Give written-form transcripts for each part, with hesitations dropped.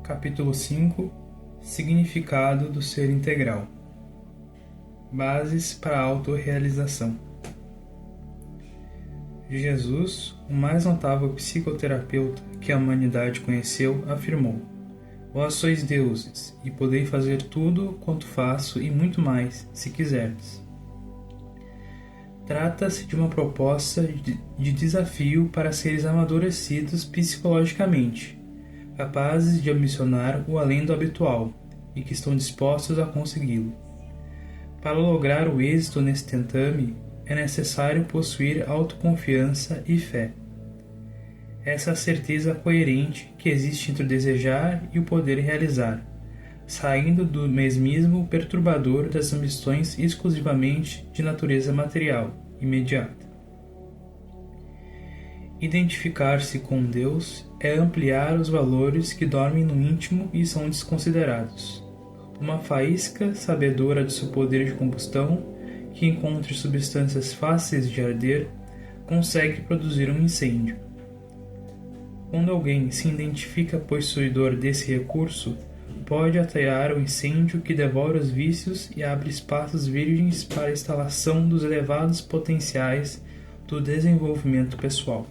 Capítulo 5 Significado do Ser Integral. Bases para a autorrealização. Jesus, o mais notável psicoterapeuta que a humanidade conheceu, afirmou: Vós sois deuses, e podeis fazer tudo quanto faço e muito mais, se quiserdes. Trata-se de uma proposta de desafio para seres amadurecidos psicologicamente, capazes de ambicionar o além do habitual e que estão dispostos a consegui-lo. Para lograr o êxito nesse tentame, é necessário possuir autoconfiança e fé. Essa certeza coerente que existe entre o desejar e o poder realizar, saindo do mesmismo perturbador das ambições exclusivamente de natureza material, imediata. Identificar-se com Deus é ampliar os valores que dormem no íntimo e são desconsiderados. Uma faísca sabedora do seu poder de combustão, que encontre substâncias fáceis de arder, consegue produzir um incêndio. Quando alguém se identifica possuidor desse recurso, pode atear o incêndio que devora os vícios e abre espaços virgens para a instalação dos elevados potenciais do desenvolvimento pessoal.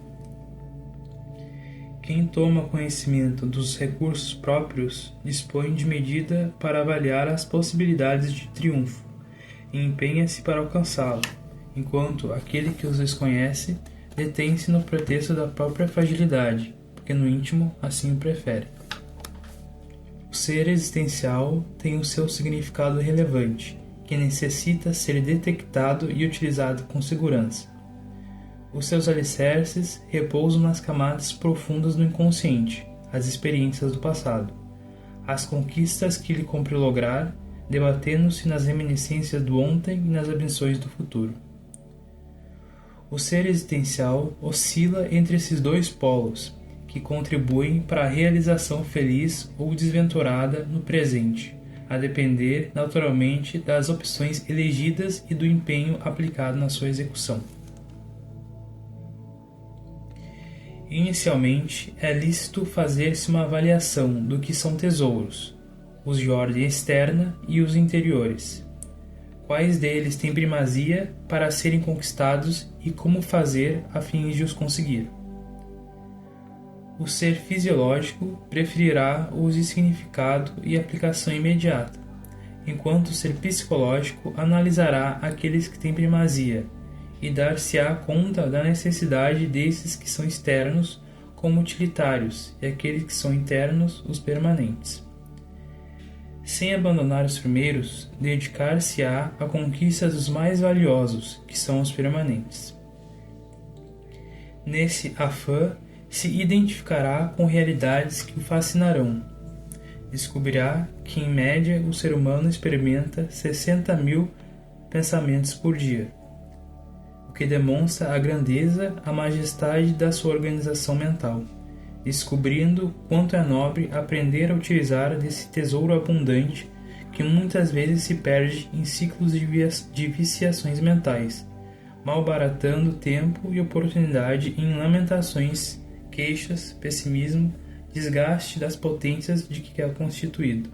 Quem toma conhecimento dos recursos próprios dispõe de medida para avaliar as possibilidades de triunfo e empenha-se para alcançá-lo, enquanto aquele que os desconhece detém-se no pretexto da própria fragilidade, porque no íntimo assim o prefere. O ser existencial tem o seu significado relevante, que necessita ser detectado e utilizado com segurança. Os seus alicerces repousam nas camadas profundas do inconsciente, as experiências do passado, as conquistas que lhe cumpre lograr, debatendo-se nas reminiscências do ontem e nas ambições do futuro. O ser existencial oscila entre esses dois polos, que contribuem para a realização feliz ou desventurada no presente, a depender naturalmente das opções elegidas e do empenho aplicado na sua execução. Inicialmente, é lícito fazer-se uma avaliação do que são tesouros, os de ordem externa e os interiores. Quais deles têm primazia para serem conquistados e como fazer a fim de os conseguir. O ser fisiológico preferirá os de significado e aplicação imediata, enquanto o ser psicológico analisará aqueles que têm primazia e dar-se-á conta da necessidade desses que são externos como utilitários e aqueles que são internos, os permanentes. Sem abandonar os primeiros, dedicar-se-á à conquista dos mais valiosos, que são os permanentes. Nesse afã, se identificará com realidades que o fascinarão. Descobrirá que, em média, o ser humano experimenta 60.000 pensamentos por dia, o que demonstra a grandeza, a majestade da sua organização mental, descobrindo quanto é nobre aprender a utilizar desse tesouro abundante que muitas vezes se perde em ciclos de viciações mentais, malbaratando tempo e oportunidade em lamentações, queixas, pessimismo, desgaste das potências de que é constituído.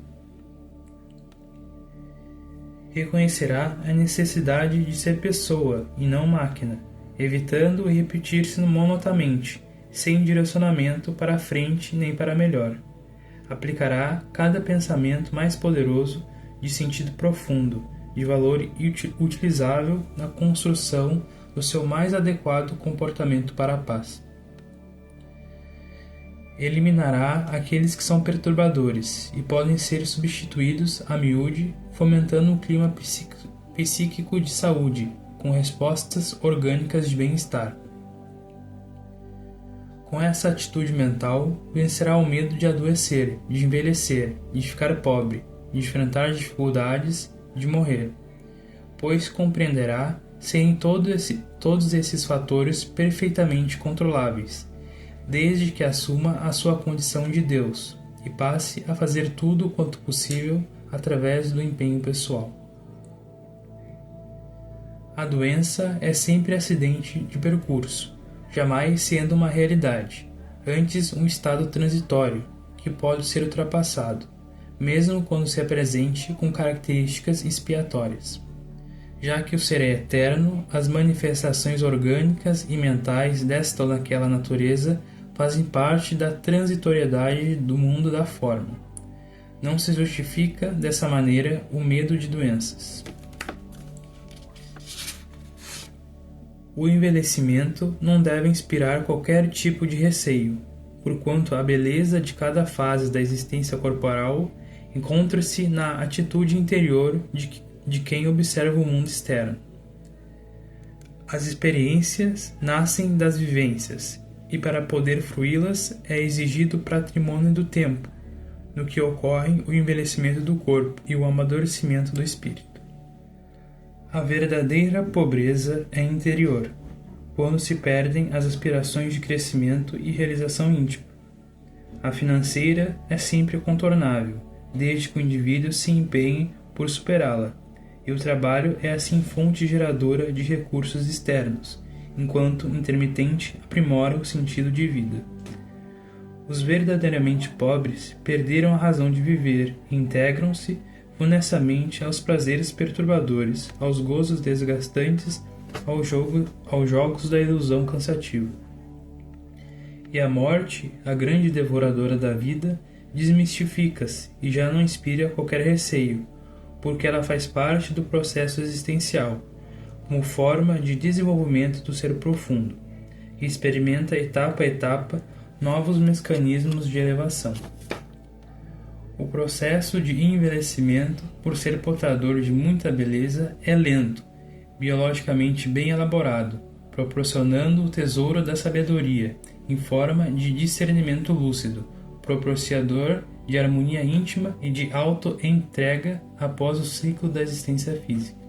Reconhecerá a necessidade de ser pessoa e não máquina, evitando repetir-se monotamente, sem direcionamento para a frente nem para melhor. Aplicará cada pensamento mais poderoso, de sentido profundo, de valor utilizável na construção do seu mais adequado comportamento para a paz. Eliminará aqueles que são perturbadores e podem ser substituídos a miúde, fomentando um clima psíquico de saúde, com respostas orgânicas de bem-estar. Com essa atitude mental, vencerá o medo de adoecer, de envelhecer, de ficar pobre, de enfrentar dificuldades, de morrer, pois compreenderá serem todos esses fatores perfeitamente controláveis, desde que assuma a sua condição de Deus e passe a fazer tudo quanto possível através do empenho pessoal. A doença é sempre acidente de percurso, jamais sendo uma realidade, antes um estado transitório, que pode ser ultrapassado, mesmo quando se apresente com características expiatórias. Já que o ser é eterno, as manifestações orgânicas e mentais desta ou daquela natureza fazem parte da transitoriedade do mundo da forma. Não se justifica, dessa maneira, o medo de doenças. O envelhecimento não deve inspirar qualquer tipo de receio, porquanto a beleza de cada fase da existência corporal encontra-se na atitude interior de quem observa o mundo externo. As experiências nascem das vivências, e para poder fruí-las é exigido o patrimônio do tempo, no que ocorrem o envelhecimento do corpo e o amadurecimento do espírito. A verdadeira pobreza é interior, quando se perdem as aspirações de crescimento e realização íntima. A financeira é sempre contornável, desde que o indivíduo se empenhe por superá-la, e o trabalho é assim fonte geradora de recursos externos, enquanto intermitente aprimora o sentido de vida. Os verdadeiramente pobres perderam a razão de viver e integram-se funestamente aos prazeres perturbadores, aos gozos desgastantes, aos jogos da ilusão cansativa. E a morte, a grande devoradora da vida, desmistifica-se e já não inspira qualquer receio, porque ela faz parte do processo existencial, como forma de desenvolvimento do ser profundo, e experimenta etapa a etapa novos mecanismos de elevação. O processo de envelhecimento, por ser portador de muita beleza, é lento, biologicamente bem elaborado, proporcionando o tesouro da sabedoria, em forma de discernimento lúcido, propiciador de harmonia íntima e de auto-entrega após o ciclo da existência física.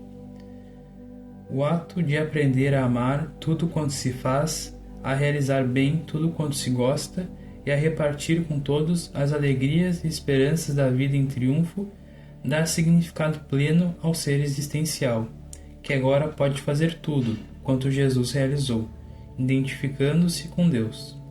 O ato de aprender a amar tudo quanto se faz, a realizar bem tudo quanto se gosta e a repartir com todos as alegrias e esperanças da vida em triunfo, dá significado pleno ao ser existencial, que agora pode fazer tudo quanto Jesus realizou, identificando-se com Deus.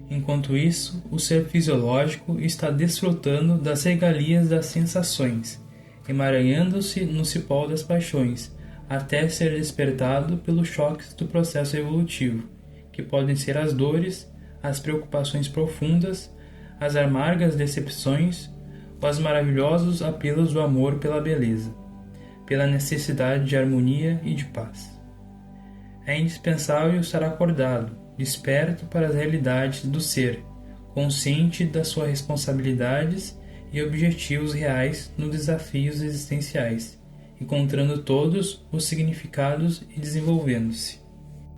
Enquanto isso, o ser fisiológico está desfrutando das regalias das sensações, emaranhando-se no cipó das paixões, até ser despertado pelos choques do processo evolutivo, que podem ser as dores, as preocupações profundas, as amargas decepções ou os maravilhosos apelos do amor pela beleza, pela necessidade de harmonia e de paz. É indispensável estar acordado, desperto para as realidades do ser, consciente das suas responsabilidades e objetivos reais nos desafios existenciais, encontrando todos os significados e desenvolvendo-se.